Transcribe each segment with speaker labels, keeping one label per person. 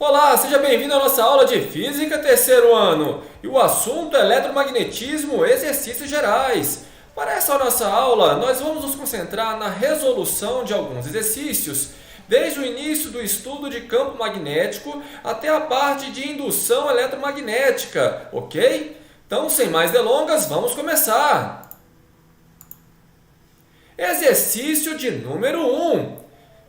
Speaker 1: Olá, seja bem-vindo à nossa aula de Física terceiro ano. E o assunto é eletromagnetismo, exercícios gerais. Para essa nossa aula, nós vamos nos concentrar na resolução de alguns exercícios, desde o início do estudo de campo magnético até a parte de indução eletromagnética, ok? Então, sem mais delongas, vamos começar. Exercício de número 1.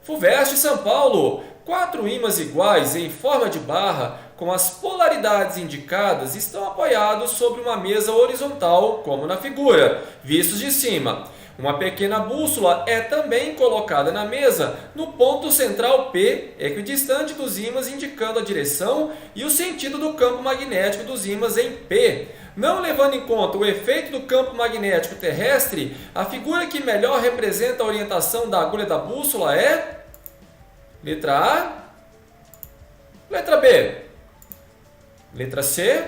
Speaker 1: FUVEST São Paulo. 4 ímãs iguais em forma de barra com as polaridades indicadas estão apoiados sobre uma mesa horizontal, como na figura, vistos de cima. Uma pequena bússola é também colocada na mesa no ponto central P, equidistante dos ímãs, indicando a direção e o sentido do campo magnético dos ímãs em P. Não levando em conta o efeito do campo magnético terrestre, a figura que melhor representa a orientação da agulha da bússola é... Letra A, letra B, letra C,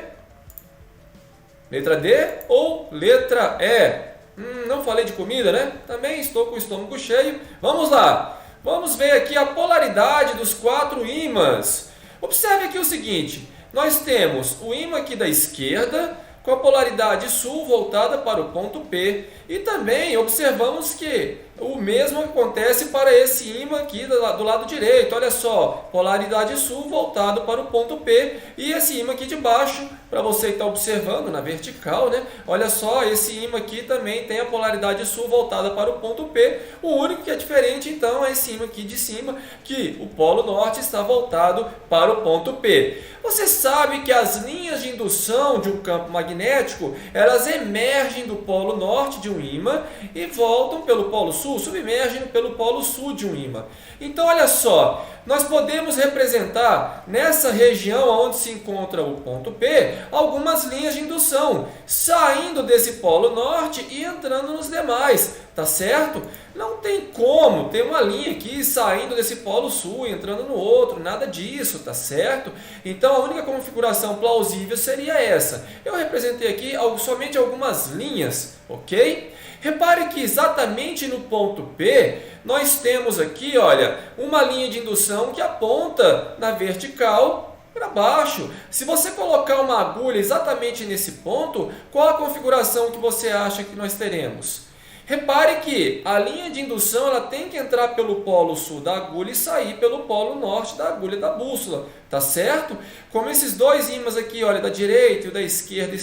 Speaker 1: letra D ou letra E? Não falei de comida, né? Também estou com o estômago cheio. Vamos lá. Vamos ver aqui a polaridade dos 4 ímãs. Observe aqui o seguinte. Nós temos o ímã aqui da esquerda com a polaridade sul voltada para o ponto P. E também observamos que o mesmo acontece para esse ímã aqui do lado direito. Olha só, polaridade sul voltado para o ponto P. E esse ímã aqui de baixo, para você que está observando na vertical, né? Olha só, esse ímã aqui também tem a polaridade sul voltada para o ponto P. O único que é diferente, então, é esse ímã aqui de cima, que o polo norte está voltado para o ponto P. Você sabe que as linhas de indução de um campo magnético, elas emergem do polo norte de um ímã e voltam pelo polo sul, submergem pelo polo sul de um ímã. Então, olha só, nós podemos representar nessa região onde se encontra o ponto P, algumas linhas de indução, saindo desse polo norte e entrando nos demais, tá certo? Não tem como ter uma linha aqui saindo desse polo sul e entrando no outro, nada disso, tá certo? Então, a única configuração plausível seria essa. Eu representei aqui somente algumas linhas, ok? Repare que exatamente no ponto P, nós temos aqui, olha, uma linha de indução que aponta na vertical para baixo. Se você colocar uma agulha exatamente nesse ponto, qual a configuração que você acha que nós teremos? Repare que a linha de indução ela tem que entrar pelo polo sul da agulha e sair pelo polo norte da agulha da bússola, tá certo? Como esses dois ímãs aqui, olha, da direita e da esquerda,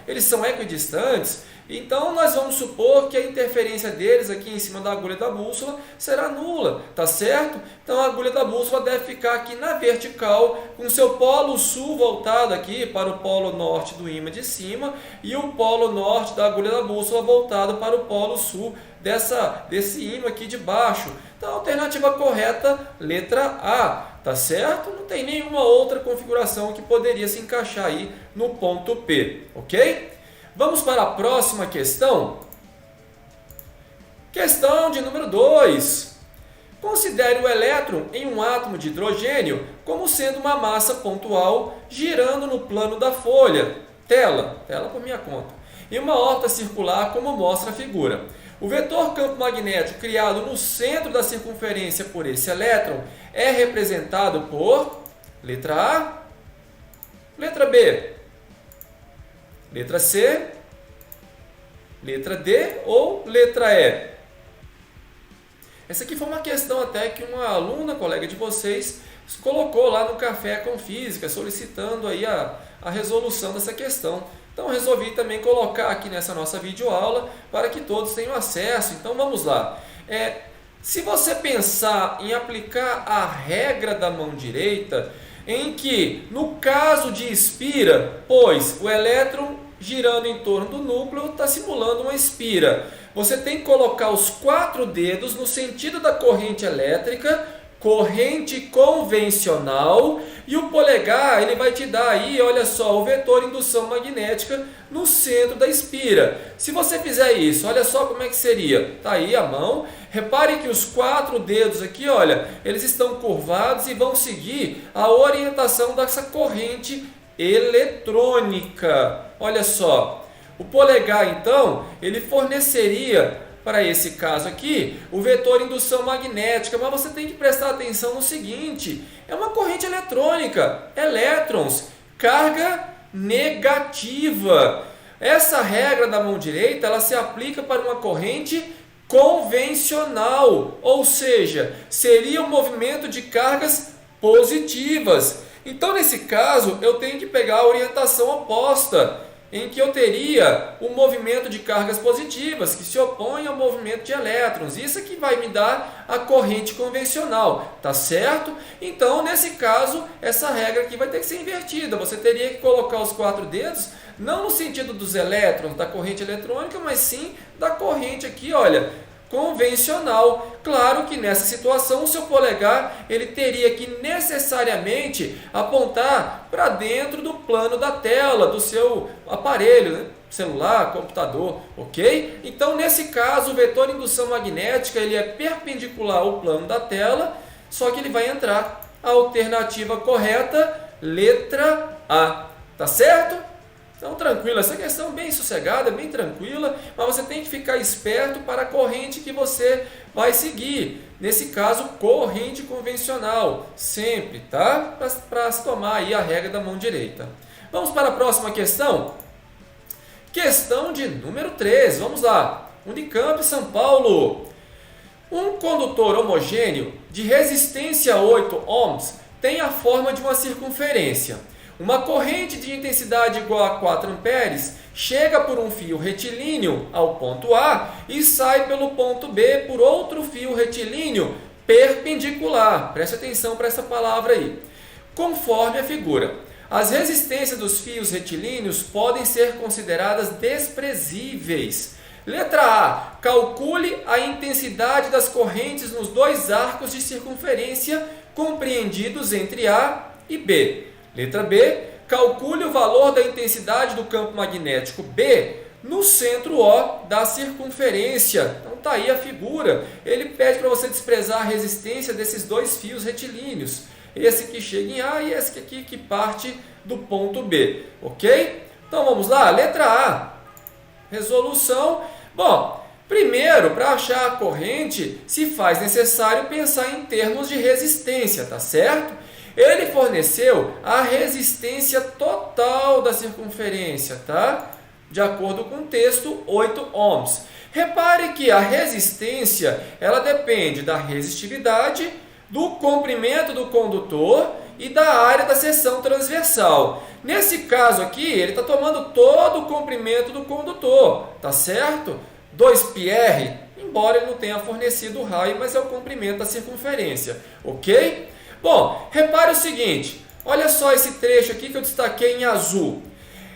Speaker 1: eles são equidistantes, então nós vamos supor que a interferência deles aqui em cima da agulha da bússola será nula, tá certo? Então a agulha da bússola deve ficar aqui na vertical, com seu polo sul voltado aqui para o polo norte do ímã de cima e o polo norte da agulha da bússola voltado para o polo sul desse ímã aqui de baixo. Então a alternativa correta, letra A, tá certo? Não tem nenhuma outra configuração que poderia se encaixar aí no ponto P, ok? Vamos para a próxima questão. Questão de número 2. Considere o elétron em um átomo de hidrogênio como sendo uma massa pontual girando no plano da folha, tela por minha conta, e uma órbita circular como mostra a figura. O vetor campo magnético criado no centro da circunferência por esse elétron é representado por letra A, letra B, letra C, letra D ou letra E? Essa aqui foi uma questão até que uma aluna, colega de vocês, colocou lá no Café com Física, solicitando aí a resolução dessa questão. Então, resolvi também colocar aqui nessa nossa videoaula para que todos tenham acesso. Então, vamos lá. Se você pensar em aplicar a regra da mão direita, em que, no caso de espira, pois o elétron girando em torno do núcleo está simulando uma espira, você tem que colocar os 4 dedos no sentido da corrente elétrica, corrente convencional, e o polegar ele vai te dar aí, olha só, o vetor indução magnética no centro da espira. Se você fizer isso, olha só como é que seria. Tá aí a mão. Repare que os 4 dedos aqui, olha, eles estão curvados e vão seguir a orientação dessa corrente eletrônica. Olha só, o polegar então, ele forneceria para esse caso aqui, o vetor indução magnética, mas você tem que prestar atenção no seguinte, é uma corrente eletrônica, elétrons, carga negativa. Essa regra da mão direita, ela se aplica para uma corrente convencional, ou seja, seria um movimento de cargas positivas. Então, nesse caso, eu tenho que pegar a orientação oposta, em que eu teria um movimento de cargas positivas, que se opõe ao movimento de elétrons. Isso é que vai me dar a corrente convencional, tá certo? Então, nesse caso, essa regra aqui vai ter que ser invertida. Você teria que colocar os 4 dedos, não no sentido dos elétrons, da corrente eletrônica, mas sim da corrente aqui, olha, convencional. Claro que nessa situação o seu polegar ele teria que necessariamente apontar para dentro do plano da tela do seu aparelho, né? Celular, computador, ok? Então nesse caso o vetor indução magnética ele é perpendicular ao plano da tela, só que ele vai entrar a alternativa correta, letra A, tá certo? Então, tranquilo, essa questão bem sossegada, bem tranquila, mas você tem que ficar esperto para a corrente que você vai seguir. Nesse caso, corrente convencional, sempre, tá? Para se tomar aí a regra da mão direita. Vamos para a próxima questão? Questão de número 3, vamos lá. Unicamp, São Paulo. Um condutor homogêneo de resistência 8 ohms tem a forma de uma circunferência. Uma corrente de intensidade igual a 4 amperes chega por um fio retilíneo ao ponto A e sai pelo ponto B por outro fio retilíneo perpendicular. Preste atenção para essa palavra aí. Conforme a figura, as resistências dos fios retilíneos podem ser consideradas desprezíveis. Letra A. Calcule a intensidade das correntes nos 2 arcos de circunferência compreendidos entre A e B. Letra B. Calcule o valor da intensidade do campo magnético B no centro O da circunferência. Então tá aí a figura. Ele pede para você desprezar a resistência desses 2 fios retilíneos. Esse que chega em A e esse aqui que parte do ponto B. Ok? Então vamos lá. Letra A. Resolução. Bom, primeiro, para achar a corrente, se faz necessário pensar em termos de resistência, tá certo? Ele forneceu a resistência total da circunferência, tá? De acordo com o texto, 8 ohms. Repare que a resistência, ela depende da resistividade, do comprimento do condutor e da área da seção transversal. Nesse caso aqui, ele está tomando todo o comprimento do condutor, tá certo? 2πr, embora ele não tenha fornecido o raio, mas é o comprimento da circunferência, ok? Bom, repare o seguinte, olha só esse trecho aqui que eu destaquei em azul.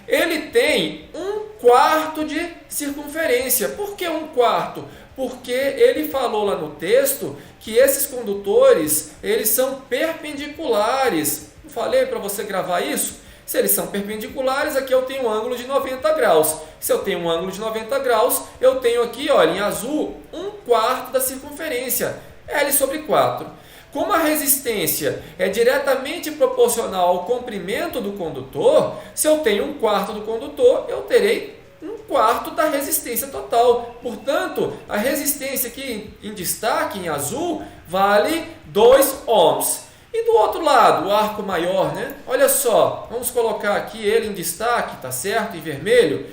Speaker 1: Ele tem 1/4 de circunferência. Por que 1/4? Porque ele falou lá no texto que esses condutores, eles são perpendiculares. Não falei para você gravar isso? Se eles são perpendiculares, aqui eu tenho um ângulo de 90 graus. Se eu tenho um ângulo de 90 graus, eu tenho aqui, olha, em azul, 1/4 da circunferência, L sobre 4. Como a resistência é diretamente proporcional ao comprimento do condutor, se eu tenho 1/4 do condutor, eu terei 1/4 da resistência total. Portanto, a resistência aqui em destaque, em azul, vale 2 ohms. E do outro lado, o arco maior, né? Olha só, vamos colocar aqui ele em destaque, tá certo? Em vermelho,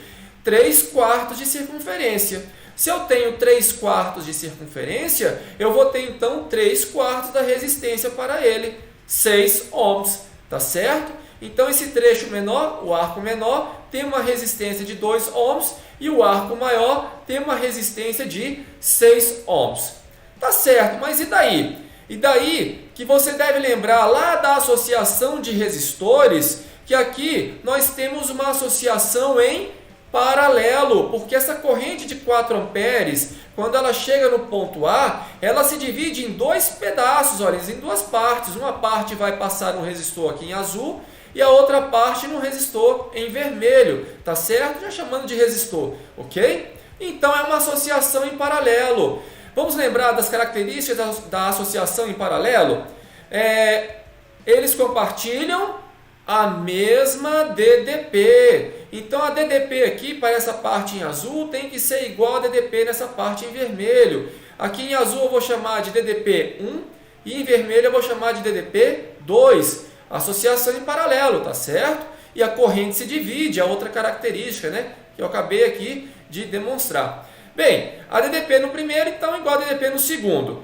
Speaker 1: 3/4 de circunferência. Se eu tenho 3/4 de circunferência, eu vou ter então 3/4 da resistência para ele, 6 ohms, tá certo? Então esse trecho menor, o arco menor, tem uma resistência de 2 ohms e o arco maior tem uma resistência de 6 ohms. Tá certo, mas e daí? E daí que você deve lembrar lá da associação de resistores, que aqui nós temos uma associação em paralelo, porque essa corrente de 4 amperes, quando ela chega no ponto A, ela se divide em 2 pedaços, olha, em 2 partes. Uma parte vai passar no resistor aqui em azul e a outra parte no resistor em vermelho, tá certo? Já chamando de resistor, ok? Então é uma associação em paralelo. Vamos lembrar das características da associação em paralelo? Eles compartilham A mesma DDP. Então, a DDP aqui, para essa parte em azul, tem que ser igual a DDP nessa parte em vermelho. Aqui em azul eu vou chamar de DDP 1 e em vermelho eu vou chamar de DDP 2. Associação em paralelo, tá certo? E a corrente se divide, a outra característica, né? Que eu acabei aqui de demonstrar. Bem, a DDP no primeiro, então, é igual a DDP no segundo.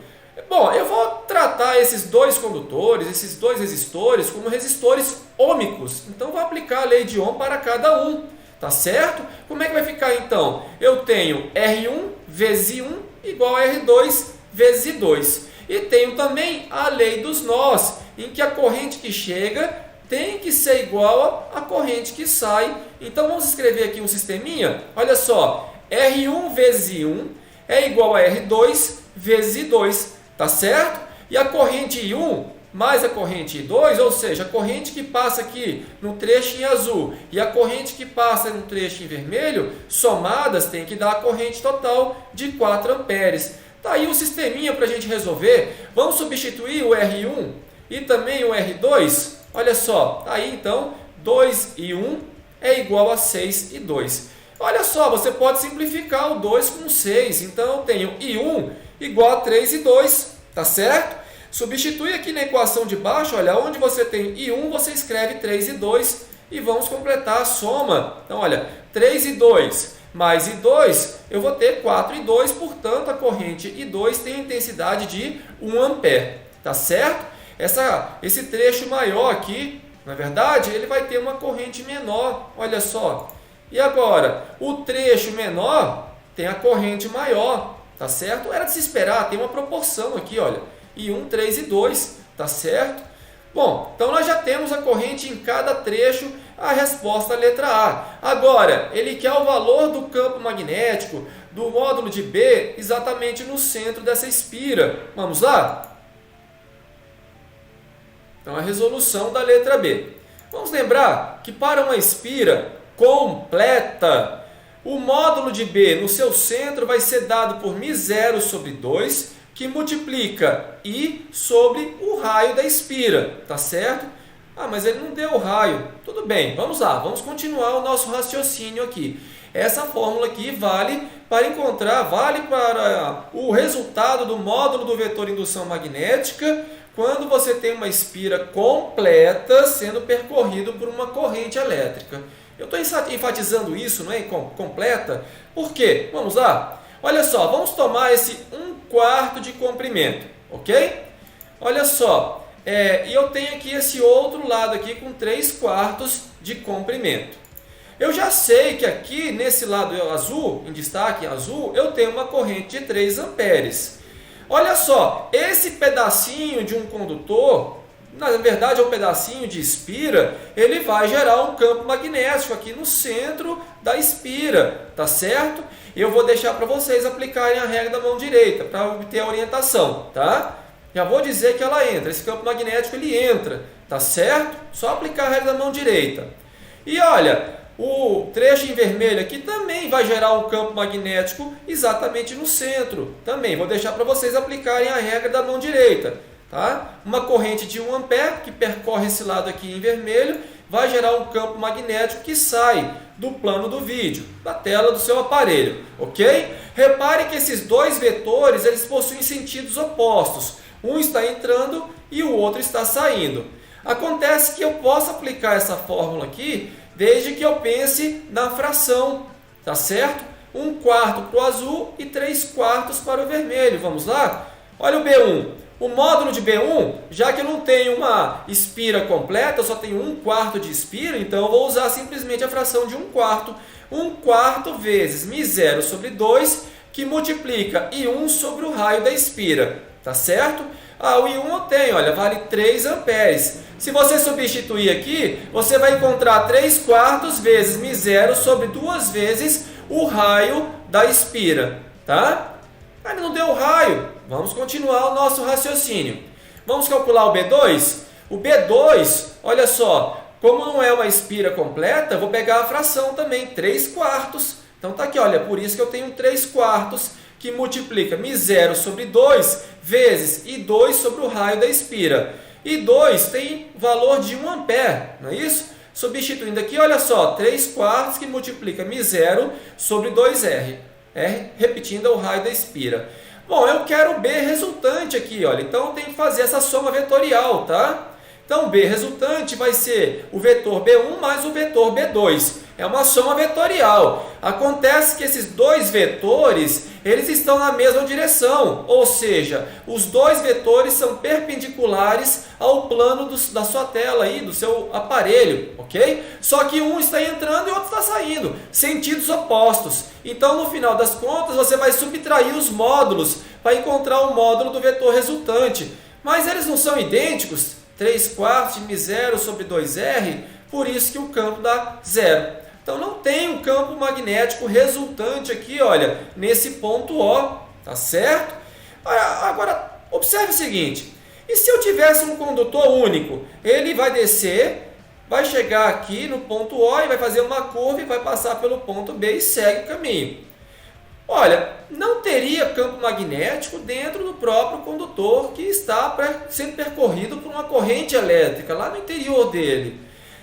Speaker 1: Bom, eu vou tratar esses dois condutores, esses dois resistores, como resistores ômicos. Então, vou aplicar a lei de Ohm para cada um, tá certo? Como é que vai ficar, então? Eu tenho R1 vezes I1 igual a R2 vezes I2. E tenho também a lei dos nós, em que a corrente que chega tem que ser igual à corrente que sai. Então, vamos escrever aqui um sisteminha. Olha só, R1 vezes I1 é igual a R2 vezes I2, tá certo? E a corrente I1 mais a corrente I2, ou seja, a corrente que passa aqui no trecho em azul e a corrente que passa no trecho em vermelho, somadas tem que dar a corrente total de 4 amperes. Tá aí o sisteminha para a gente resolver. Vamos substituir o R1 e também o R2. Olha só, tá aí então, 2 e 1 é igual a 6 e 2. Olha só, você pode simplificar o 2 com 6. Então, eu tenho I1 igual a 3 e 2, tá certo? Substitui aqui na equação de baixo, olha, onde você tem I1, você escreve 3 e 2 e vamos completar a soma. Então, olha, 3 e 2 mais I2, eu vou ter 4 e 2, portanto, a corrente I2 tem intensidade de 1 ampere, tá certo? Esse trecho maior aqui, na verdade, ele vai ter uma corrente menor, olha só. E agora, o trecho menor tem a corrente maior, tá certo? Era de se esperar, tem uma proporção aqui, olha. I1, 3 e 2, tá certo? Bom, então nós já temos a corrente em cada trecho, a resposta é a letra A. Agora, ele quer o valor do campo magnético do módulo de B exatamente no centro dessa espira. Vamos lá? Então, a resolução da letra B. Vamos lembrar que para uma espira completa, o módulo de B no seu centro vai ser dado por μ0 sobre 2, que multiplica I sobre o raio da espira, tá certo? Ah, mas ele não deu o raio. Tudo bem, vamos lá, vamos continuar o nosso raciocínio aqui. Essa fórmula aqui vale para o resultado do módulo do vetor indução magnética quando você tem uma espira completa sendo percorrido por uma corrente elétrica. Eu estou enfatizando isso, não é? Completa. Por quê? Vamos lá. Olha só, vamos tomar esse 1/4 de comprimento, ok? Olha só, e eu tenho aqui esse outro lado aqui com 3/4 de comprimento. Eu já sei que aqui nesse lado azul, em destaque azul, eu tenho uma corrente de 3 amperes. Olha só, esse pedacinho de um condutor, na verdade é um pedacinho de espira, ele vai gerar um campo magnético aqui no centro da espira, tá certo? Eu vou deixar para vocês aplicarem a regra da mão direita para obter a orientação, tá? Já vou dizer que ela entra, esse campo magnético ele entra, tá certo? Só aplicar a regra da mão direita. E olha, o trecho em vermelho aqui também vai gerar um campo magnético exatamente no centro. Também vou deixar para vocês aplicarem a regra da mão direita. Tá? Uma corrente de 1 ampere que percorre esse lado aqui em vermelho vai gerar um campo magnético que sai do plano do vídeo, da tela do seu aparelho, ok? Repare que esses dois vetores eles possuem sentidos opostos. Um está entrando e o outro está saindo. Acontece que eu posso aplicar essa fórmula aqui desde que eu pense na fração, tá certo? 1/4 para o azul e 3/4 para o vermelho. Vamos lá? Olha o B1. O módulo de B1, já que eu não tenho uma espira completa, eu só tenho 1/4 de espira, então eu vou usar simplesmente a fração de 1/4. 1/4 vezes μ0 sobre 2, que multiplica I1 sobre o raio da espira. Tá certo? O I1 eu tenho, olha, vale 3 amperes. Se você substituir aqui, você vai encontrar 3/4 vezes μ0 sobre 2 vezes o raio da espira. Tá? Ainda não deu o raio. Vamos continuar o nosso raciocínio. Vamos calcular o B2? O B2, olha só, como não é uma espira completa, vou pegar a fração também, 3/4. Então tá aqui, olha, por isso que eu tenho 3/4, que multiplica μ0 sobre 2 vezes I2 sobre o raio da espira. e 2 tem valor de 1 ampere, não é isso? Substituindo aqui, olha só, 3 quartos que multiplica μ0 sobre 2R. R repetindo é o raio da espira. Bom, eu quero B resultante aqui, olha, então eu tenho que fazer essa soma vetorial, tá? Então, B resultante vai ser o vetor B1 mais o vetor B2. É uma soma vetorial. Acontece que esses dois vetores, eles estão na mesma direção. Ou seja, os dois vetores são perpendiculares ao plano da sua tela, aí, do seu aparelho. Ok? Só que um está entrando e o outro está saindo. Sentidos opostos. Então, no final das contas, você vai subtrair os módulos para encontrar o módulo do vetor resultante. Mas eles não são idênticos? 3 quartos de μ0 sobre 2R, por isso que o campo dá 0. Então não tem um campo magnético resultante aqui, olha, nesse ponto O, tá certo? Agora, observe o seguinte, e se eu tivesse um condutor único? Ele vai descer, vai chegar aqui no ponto O e vai fazer uma curva e vai passar pelo ponto B e segue o caminho. Olha, não teria campo magnético dentro do próprio condutor que está sendo percorrido por uma corrente elétrica lá no interior dele.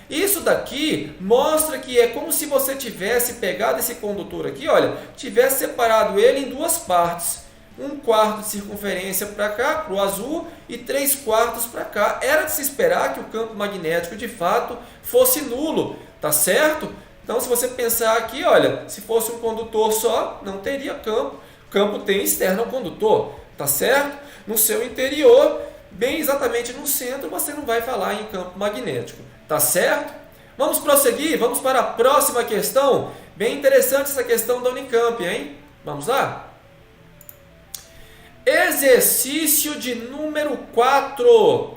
Speaker 1: Isso daqui mostra que é como se você tivesse pegado esse condutor aqui, olha, tivesse separado ele em duas partes. 1 quarto de circunferência para cá, para o azul, e 3 quartos para cá. Era de se esperar que o campo magnético de fato fosse nulo, tá certo? Então, se você pensar aqui, olha, se fosse um condutor só, não teria campo. O campo tem externo ao condutor, tá certo? No seu interior, bem exatamente no centro, você não vai falar em campo magnético, tá certo? Vamos prosseguir, vamos para a próxima questão. Bem interessante essa questão da Unicamp, hein? Vamos lá? Exercício de número 4.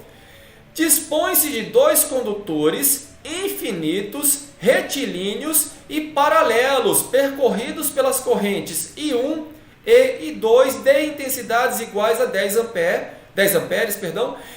Speaker 1: Dispõe-se de dois condutores infinitos, retilíneos e paralelos, percorridos pelas correntes I1 e I2 de intensidades iguais a 10 amperes,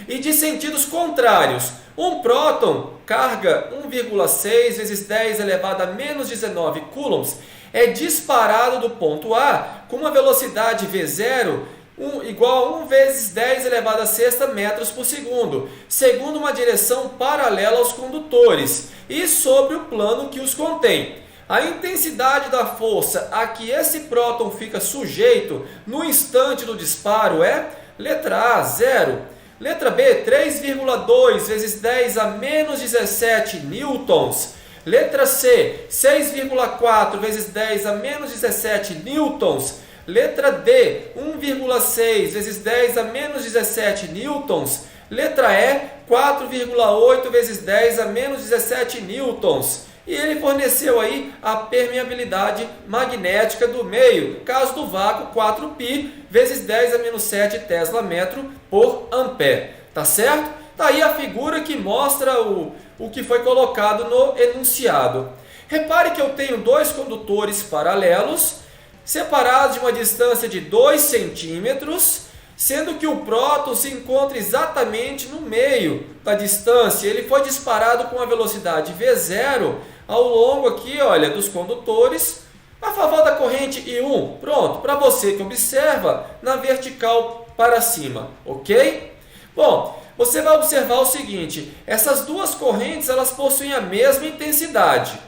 Speaker 1: e de sentidos contrários. Um próton, carga 1,6 vezes 10 elevado a menos 19 coulombs, é disparado do ponto A com uma velocidade V0 igual a 1 vezes 10 elevado a sexta metros por segundo, segundo uma direção paralela aos condutores e sobre o plano que os contém. A intensidade da força a que esse próton fica sujeito no instante do disparo é: letra A, 0. Letra B, 3,2 vezes 10 a menos 17 newtons. Letra C, 6,4 vezes 10 a menos 17 newtons. Letra D, 1,6 vezes 10 a menos 17 newtons. Letra E, 4,8 vezes 10 a menos 17 newtons. E ele forneceu aí a permeabilidade magnética do meio, caso do vácuo 4π vezes 10 a menos 7 tesla metro por ampere. Tá certo? Tá aí a figura que mostra o que foi colocado no enunciado. Repare que eu tenho dois condutores paralelos, separados de uma distância de 2 centímetros, sendo que o próton se encontra exatamente no meio da distância. Ele foi disparado com a velocidade V0 ao longo aqui, olha, dos condutores, a favor da corrente I1. Pronto, para você que observa na vertical para cima, ok? Bom, você vai observar o seguinte, essas duas correntes elas possuem a mesma intensidade.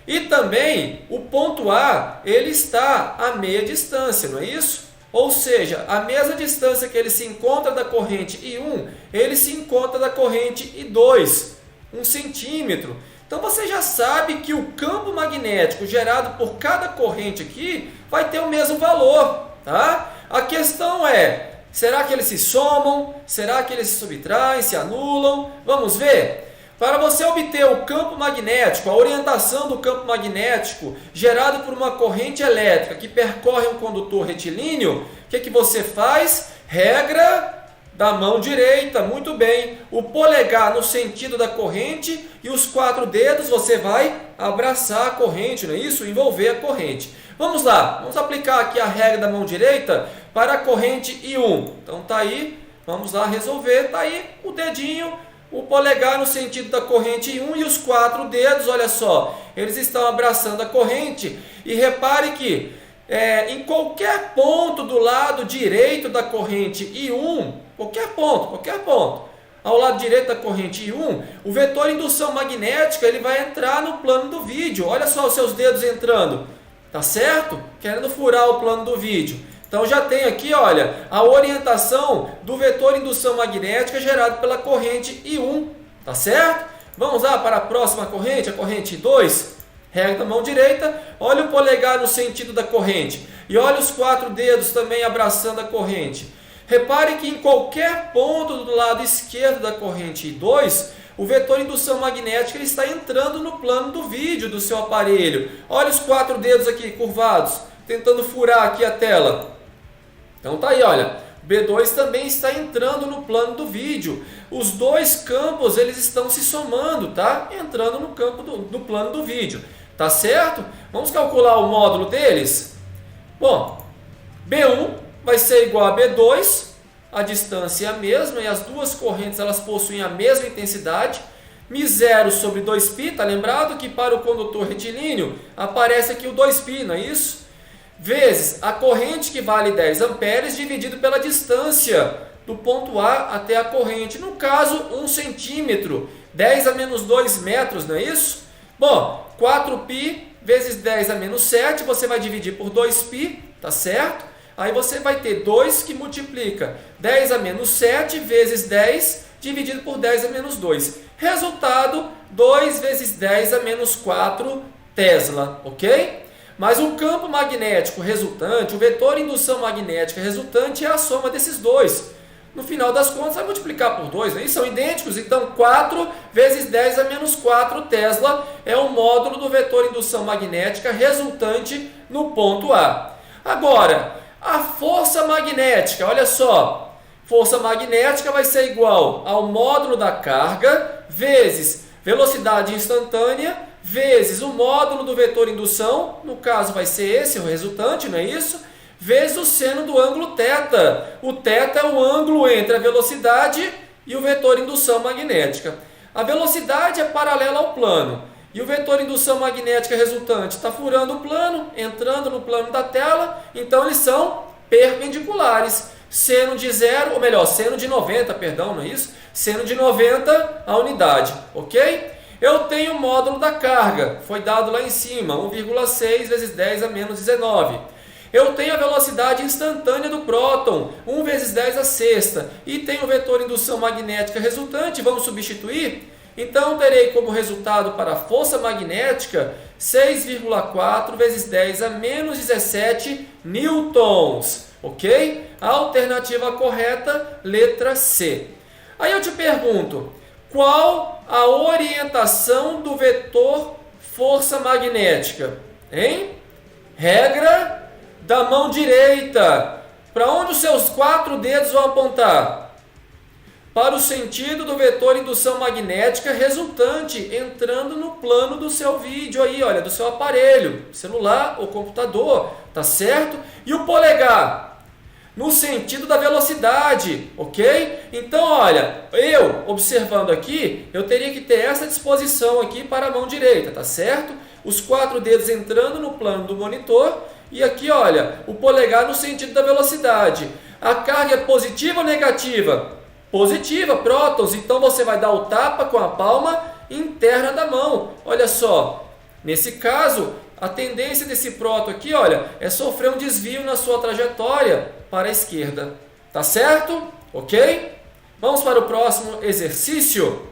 Speaker 1: E também o ponto A, ele está a meia distância, não é isso? Ou seja, a mesma distância que ele se encontra da corrente I1, ele se encontra da corrente I2, 1 centímetro. Então você já sabe que o campo magnético gerado por cada corrente aqui vai ter o mesmo valor, tá? A questão é, será que eles se somam? Será que eles se subtraem, se anulam? Vamos ver? Para você obter o campo magnético, a orientação do campo magnético gerado por uma corrente elétrica que percorre um condutor retilíneo, o que você faz? Regra da mão direita, muito bem. O polegar no sentido da corrente e os 4 dedos você vai abraçar a corrente, não é isso? Envolver a corrente. Vamos lá, vamos aplicar aqui a regra da mão direita para a corrente I1. Então tá aí, vamos lá resolver, tá aí o dedinho, o polegar no sentido da corrente I1 e os 4 dedos, olha só, eles estão abraçando a corrente. E repare que em qualquer ponto do lado direito da corrente I1, qualquer ponto, ao lado direito da corrente I1, o vetor indução magnética ele vai entrar no plano do vídeo. Olha só os seus dedos entrando, tá certo? Querendo furar o plano do vídeo. Então já tem aqui, olha, a orientação do vetor indução magnética gerado pela corrente I1, tá certo? Vamos lá para a próxima corrente, a corrente I2. Regra da mão direita, olha o polegar no sentido da corrente e olha os 4 dedos também abraçando a corrente. Repare que em qualquer ponto do lado esquerdo da corrente I2, o vetor indução magnética ele está entrando no plano do vídeo do seu aparelho. Olha os 4 dedos aqui curvados, tentando furar aqui a tela. Então tá aí, olha, B2 também está entrando no plano do vídeo. Os dois campos eles estão se somando, tá? Entrando no campo do plano do vídeo. Tá certo? Vamos calcular o módulo deles? Bom, B1 vai ser igual a B2, a distância é a mesma e as duas correntes elas possuem a mesma intensidade. μ0 sobre 2π, tá lembrado que para o condutor retilíneo aparece aqui o 2π, não é isso? Vezes a corrente que vale 10 amperes dividido pela distância do ponto A até a corrente. No caso, 1 centímetro, 10 a menos 2 metros, não é isso? Bom, 4π vezes 10 a menos 7, você vai dividir por 2π, tá certo? Aí você vai ter 2 que multiplica 10 a menos 7 vezes 10 dividido por 10 a menos 2. Resultado, 2 vezes 10 a menos 4 Tesla, ok? Mas o campo magnético resultante, o vetor indução magnética resultante é a soma desses dois. No final das contas, vai multiplicar por 2, né? São idênticos, então 4 vezes 10 a menos 4 Tesla é o módulo do vetor indução magnética resultante no ponto A. Agora, a força magnética, olha só, força magnética vai ser igual ao módulo da carga vezes velocidade instantânea vezes o módulo do vetor indução, no caso vai ser esse o resultante, não é isso? Vezes o seno do ângulo θ. O θ é o ângulo entre a velocidade e o vetor indução magnética. A velocidade é paralela ao plano. E o vetor indução magnética resultante está furando o plano, entrando no plano da tela, então eles são perpendiculares. Seno de 0, ou melhor, seno de 90, perdão, não é isso? Seno de 90 a unidade, ok? Eu tenho o módulo da carga, foi dado lá em cima, 1,6 vezes 10 a menos 19. Eu tenho a velocidade instantânea do próton, 1 vezes 10 a sexta. E tenho o vetor indução magnética resultante, vamos substituir? Então, terei como resultado para a força magnética 6,4 vezes 10 a menos 17 newtons. Ok? A alternativa correta, letra C. Aí eu te pergunto, qual a orientação do vetor força magnética? Hein? Regra da mão direita. Para onde os seus 4 dedos vão apontar? Para o sentido do vetor indução magnética resultante, entrando no plano do seu vídeo aí, olha, do seu aparelho, celular ou computador, tá certo? E o polegar? No sentido da velocidade, ok? Então, olha, eu, observando aqui, eu teria que ter essa disposição aqui para a mão direita, tá certo? Os 4 dedos entrando no plano do monitor e aqui, olha, o polegar no sentido da velocidade. A carga é positiva ou negativa? Positiva, prótons, então você vai dar o tapa com a palma interna da mão. Olha só, nesse caso, a tendência desse próton aqui, olha, é sofrer um desvio na sua trajetória para a esquerda. Tá certo? Ok? Vamos para o próximo exercício.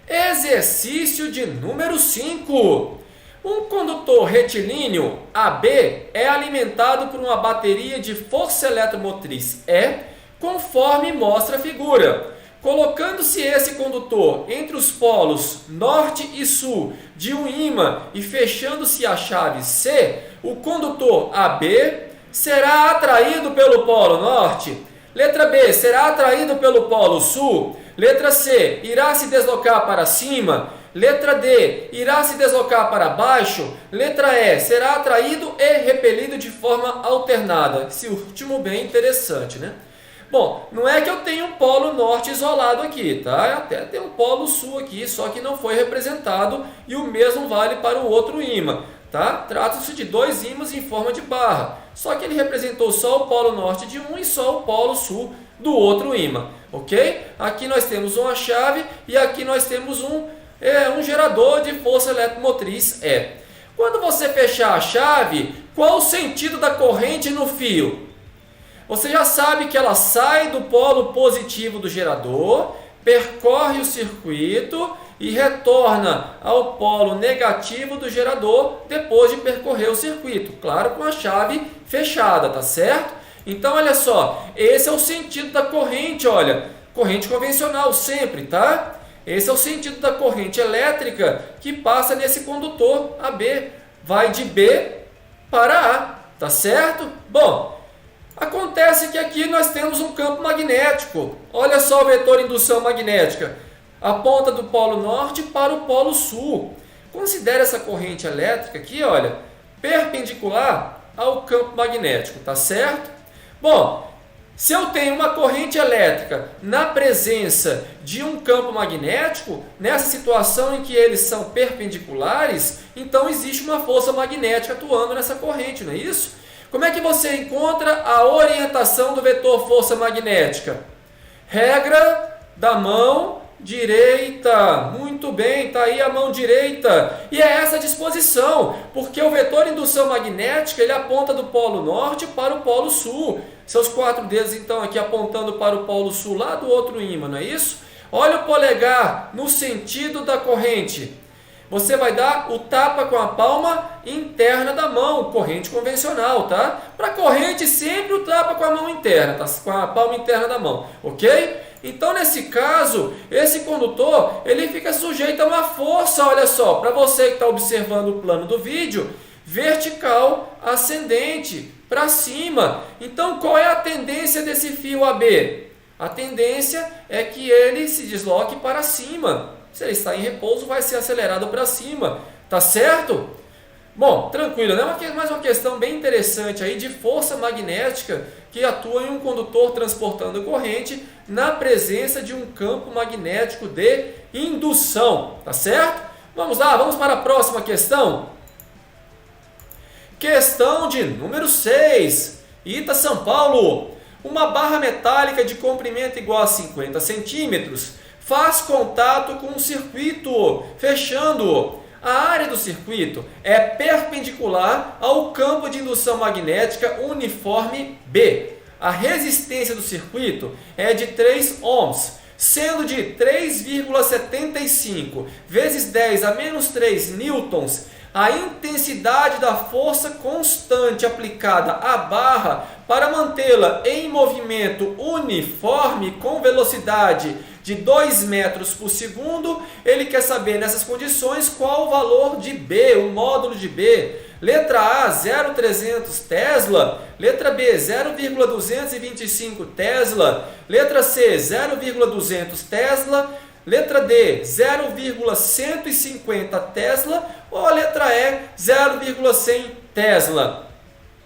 Speaker 1: Exercício de número 5. Um condutor retilíneo AB é alimentado por uma bateria de força eletromotriz E, conforme mostra a figura. Colocando-se esse condutor entre os polos norte e sul de um ímã e fechando-se a chave C, o condutor AB será atraído pelo polo norte. Letra B, será atraído pelo polo sul. Letra C, irá se deslocar para cima. Letra D, irá se deslocar para baixo. Letra E, será atraído e repelido de forma alternada. Esse último bem interessante, né? Bom, não é que eu tenho um polo norte isolado aqui, tá? Até tem um polo sul aqui, só que não foi representado e o mesmo vale para o outro ímã, tá? Trata-se de 2 ímãs em forma de barra, só que ele representou só o polo norte de um e só o polo sul do outro ímã, ok? Aqui nós temos uma chave e aqui nós temos um gerador de força eletromotriz E. Quando você fechar a chave, qual o sentido da corrente no fio? Você já sabe que ela sai do polo positivo do gerador, percorre o circuito e retorna ao polo negativo do gerador depois de percorrer o circuito. Claro, com a chave fechada, tá certo? Então, olha só, esse é o sentido da corrente, olha, corrente convencional sempre, tá? Esse é o sentido da corrente elétrica que passa nesse condutor AB. Vai de B para A, tá certo? Bom, acontece que aqui nós temos um campo magnético. Olha só o vetor indução magnética. Aponta do polo norte para o polo sul. Considere essa corrente elétrica aqui, olha, perpendicular ao campo magnético, tá certo? Bom, se eu tenho uma corrente elétrica na presença de um campo magnético, nessa situação em que eles são perpendiculares, então existe uma força magnética atuando nessa corrente, não é isso? Como é que você encontra a orientação do vetor força magnética? Regra da mão direita. Muito bem, está aí a mão direita. E é essa disposição, porque o vetor indução magnética ele aponta do polo norte para o polo sul. Seus 4 dedos então aqui apontando para o polo sul lá do outro ímã, não é isso? Olha o polegar no sentido da corrente. Você vai dar o tapa com a palma interna da mão, corrente convencional, tá? Para corrente sempre o tapa com a mão interna, tá? Com a palma interna da mão, ok? Então, nesse caso, esse condutor, ele fica sujeito a uma força, olha só, para você que está observando o plano do vídeo, vertical ascendente, para cima. Então, qual é a tendência desse fio AB? A tendência é que ele se desloque para cima. Se ele está em repouso, vai ser acelerado para cima, tá certo? Bom, tranquilo, né? Mais uma questão bem interessante aí de força magnética que atua em um condutor transportando corrente na presença de um campo magnético de indução, tá certo? Vamos lá, vamos para a próxima questão. Questão de número 6, Ita, São Paulo. Uma barra metálica de comprimento igual a 50 centímetros faz contato com um circuito, fechando-o. A área do circuito é perpendicular ao campo de indução magnética uniforme B. A resistência do circuito é de 3 ohms, sendo de 3,75 vezes 10 a menos 3 newtons. A intensidade da força constante aplicada à barra para mantê-la em movimento uniforme com velocidade de 2 metros por segundo, ele quer saber nessas condições qual o valor de B, o módulo de B. Letra A, 0,300 Tesla. Letra B, 0,225 Tesla. Letra C, 0,200 Tesla. Letra D, 0,150 Tesla. Ou a letra E, 0,100 Tesla.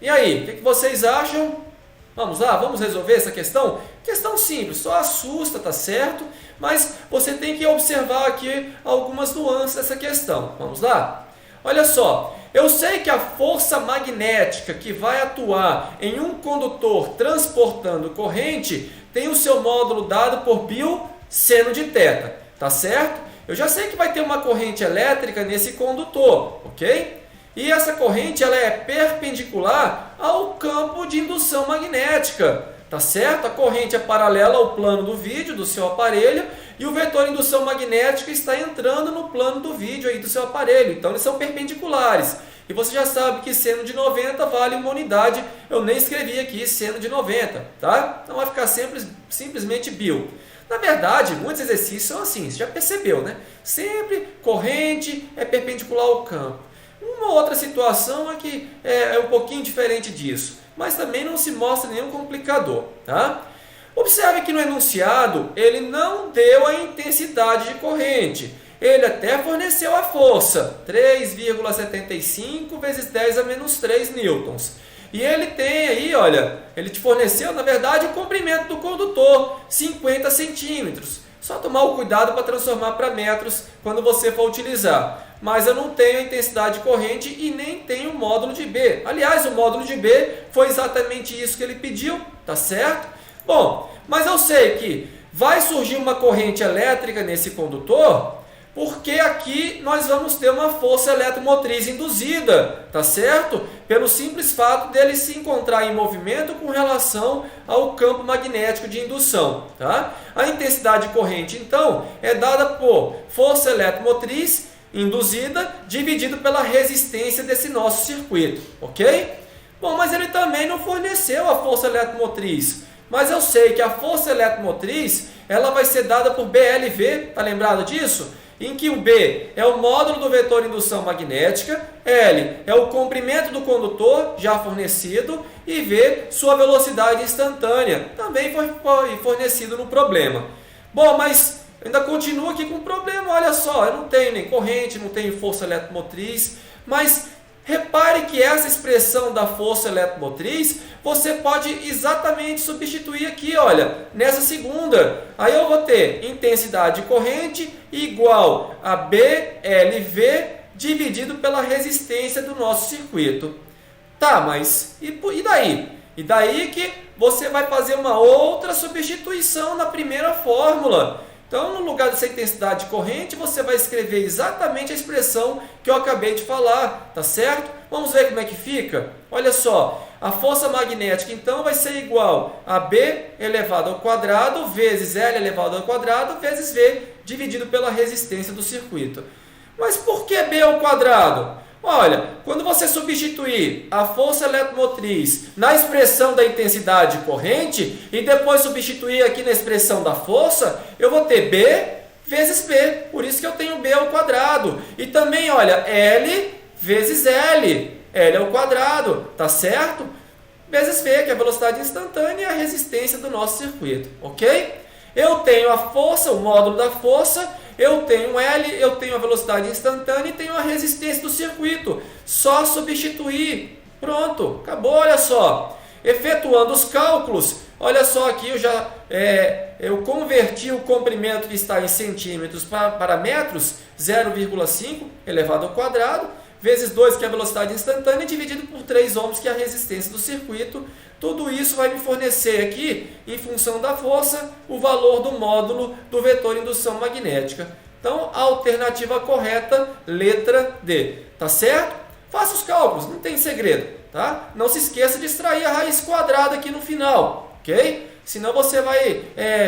Speaker 1: E aí, o que vocês acham? Vamos lá, vamos resolver essa questão? Questão simples, só assusta, tá certo? Mas você tem que observar aqui algumas nuances dessa questão. Vamos lá? Olha só, eu sei que a força magnética que vai atuar em um condutor transportando corrente tem o seu módulo dado por π seno de θ, tá certo? Eu já sei que vai ter uma corrente elétrica nesse condutor, ok? E essa corrente ela é perpendicular ao campo de indução magnética, tá certo? A corrente é paralela ao plano do vídeo do seu aparelho e o vetor indução magnética está entrando no plano do vídeo aí do seu aparelho. Então eles são perpendiculares. E você já sabe que seno de 90 vale uma unidade. Eu nem escrevi aqui seno de 90, tá? Então vai ficar simplesmente π. Na verdade, muitos exercícios são assim, você já percebeu, né? Sempre corrente é perpendicular ao campo. Uma outra situação é que é um pouquinho diferente disso, mas também não se mostra nenhum complicador, tá? Observe que no enunciado ele não deu a intensidade de corrente, ele até forneceu a força, 3,75 vezes 10 a menos 3 newtons. E ele tem aí, olha, ele te forneceu, na verdade, o comprimento do condutor, 50 centímetros. Só tomar o cuidado para transformar para metros quando você for utilizar. Mas eu não tenho a intensidade de corrente e nem tenho o módulo de B. Aliás, o módulo de B foi exatamente isso que ele pediu, tá certo? Bom, mas eu sei que vai surgir uma corrente elétrica nesse condutor, porque aqui nós vamos ter uma força eletromotriz induzida, tá certo? Pelo simples fato dele se encontrar em movimento com relação ao campo magnético de indução, tá? A intensidade de corrente, então, é dada por força eletromotriz induzida dividido pela resistência desse nosso circuito, ok? Bom, mas ele também não forneceu a força eletromotriz. Mas eu sei que a força eletromotriz ela vai ser dada por BLV, tá lembrado disso? Em que o B é o módulo do vetor de indução magnética, L é o comprimento do condutor já fornecido e V sua velocidade instantânea, também foi fornecido no problema. Bom, mas ainda continua aqui com o problema, olha só, eu não tenho nem corrente, não tenho força eletromotriz, mas repare que essa expressão da força eletromotriz, você pode exatamente substituir aqui, olha, nessa segunda. Aí eu vou ter intensidade de corrente igual a BLV dividido pela resistência do nosso circuito. Tá, mas e daí? E daí que você vai fazer uma outra substituição na primeira fórmula. Então, no lugar dessa intensidade de corrente, você vai escrever exatamente a expressão que eu acabei de falar, tá certo? Vamos ver como é que fica? Olha só, a força magnética, então, vai ser igual a B elevado ao quadrado vezes L elevado ao quadrado vezes V dividido pela resistência do circuito. Mas por que B ao quadrado? Olha, quando você substituir a força eletromotriz na expressão da intensidade de corrente e depois substituir aqui na expressão da força, eu vou ter B vezes B, por isso que eu tenho B ao quadrado. E também, olha, L vezes L, L ao quadrado, tá certo? Vezes V, que é a velocidade instantânea e a resistência do nosso circuito, ok? Eu tenho a força, o módulo da força, eu tenho L, eu tenho a velocidade instantânea e tenho a resistência do circuito. Só substituir. Pronto, acabou, olha só. Efetuando os cálculos, olha só aqui, eu converti o comprimento que está em centímetros para metros, 0,5 elevado ao quadrado, vezes 2, que é a velocidade instantânea, dividido por 3 ohms, que é a resistência do circuito. Tudo isso vai me fornecer aqui, em função da força, o valor do módulo do vetor de indução magnética. Então, a alternativa correta, letra D. Tá certo? Faça os cálculos, não tem segredo. Tá? Não se esqueça de extrair a raiz quadrada aqui no final, ok? Senão você vai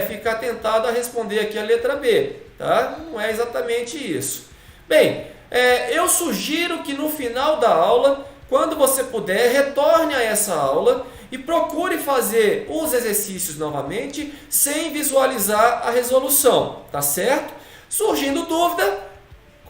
Speaker 1: ficar tentado a responder aqui a letra B. Tá? Não é exatamente isso. Bem, eu sugiro que no final da aula, quando você puder, retorne a essa aula e procure fazer os exercícios novamente sem visualizar a resolução, tá certo? Surgindo dúvida,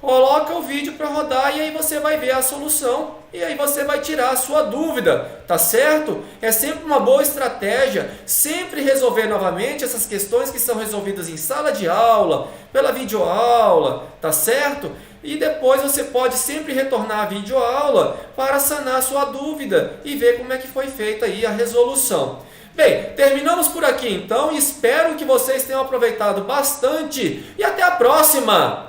Speaker 1: coloca o vídeo para rodar e aí você vai ver a solução e aí você vai tirar a sua dúvida, tá certo? É sempre uma boa estratégia, sempre resolver novamente essas questões que são resolvidas em sala de aula, pela videoaula, tá certo? E depois você pode sempre retornar à videoaula para sanar a sua dúvida e ver como é que foi feita aí a resolução. Bem, terminamos por aqui então, espero que vocês tenham aproveitado bastante e até a próxima!